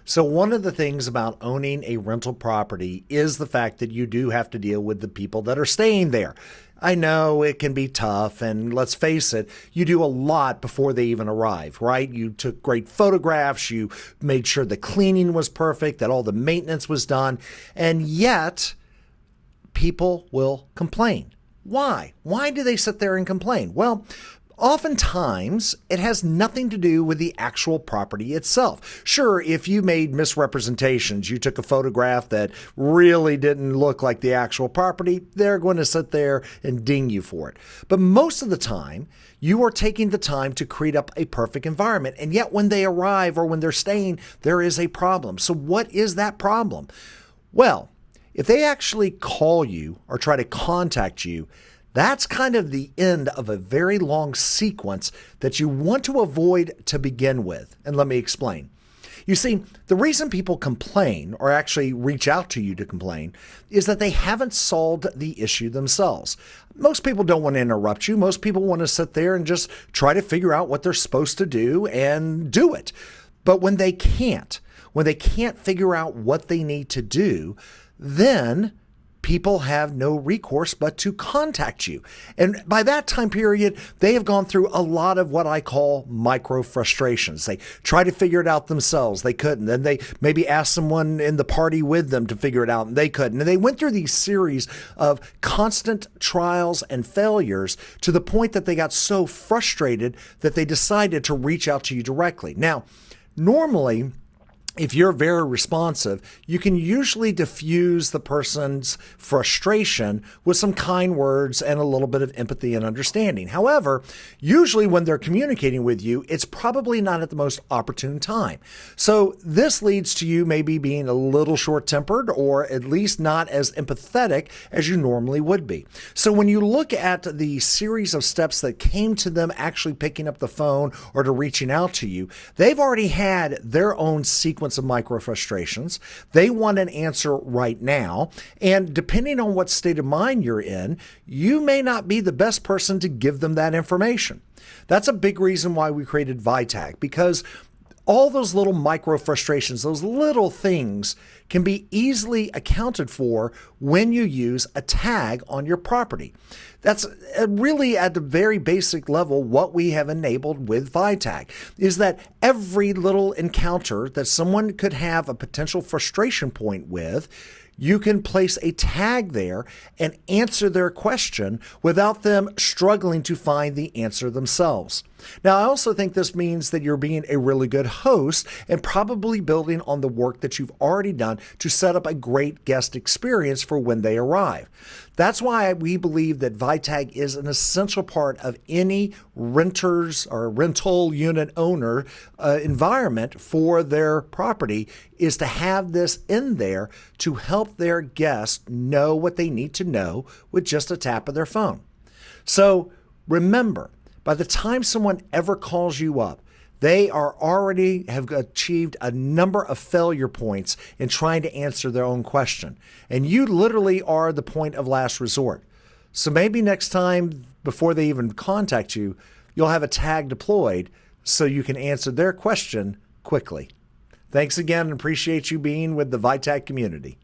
So one of the things about owning a rental property is the fact that you do have to deal with the people that are staying there. I know it can be tough, and let's face it, you do a lot before they even arrive, right? You took great photographs, you made sure the cleaning was perfect, that all the maintenance was done, and yet people will complain. Why? Why do they sit there and complain? Well, oftentimes, it has nothing to do with the actual property itself. Sure, if you made misrepresentations, you took a photograph that really didn't look like the actual property, they're going to sit there and ding you for it. But most of the time, you are taking the time to create up a perfect environment. And yet when they arrive or when they're staying, there is a problem. So what is that problem? Well, if they actually call you or try to contact you, that's kind of the end of a very long sequence that you want to avoid to begin with. And let me explain. You see, the reason people complain or actually reach out to you to complain is that they haven't solved the issue themselves. Most people don't want to interrupt you. Most people want to sit there and just try to figure out what they're supposed to do and do it. But when they can't figure out what they need to do, then people have no recourse but to contact you. And by that time period, they have gone through a lot of what I call micro frustrations. They try to figure it out themselves. They couldn't. Then they maybe asked someone in the party with them to figure it out, and they couldn't. And they went through these series of constant trials and failures to the point that they got so frustrated that they decided to reach out to you directly. Now, normally, if you're very responsive, you can usually diffuse the person's frustration with some kind words and a little bit of empathy and understanding. However, usually when they're communicating with you, it's probably not at the most opportune time. So this leads to you maybe being a little short-tempered or at least not as empathetic as you normally would be. So when you look at the series of steps that came to them actually picking up the phone or to reaching out to you, they've already had their own sequence of micro frustrations. They want an answer right now. And depending on what state of mind you're in, you may not be the best person to give them that information. That's a big reason why we created Vitag, because all those little micro frustrations, those little things can be easily accounted for when you use a tag on your property. That's really at the very basic level what we have enabled with Vitag, is that every little encounter that someone could have a potential frustration point with, you can place a tag there and answer their question without them struggling to find the answer themselves. Now, I also think this means that you're being a really good host and probably building on the work that you've already done to set up a great guest experience for when they arrive. That's why we believe that Vitag is an essential part of any renter's or rental unit owner environment for their property, is to have this in there to help their guests know what they need to know with just a tap of their phone. So remember, by the time someone ever calls you up, they are already have achieved a number of failure points in trying to answer their own question. And you literally are the point of last resort. So maybe next time, before they even contact you, you'll have a tag deployed so you can answer their question quickly. Thanks again, and appreciate you being with the Vitag community.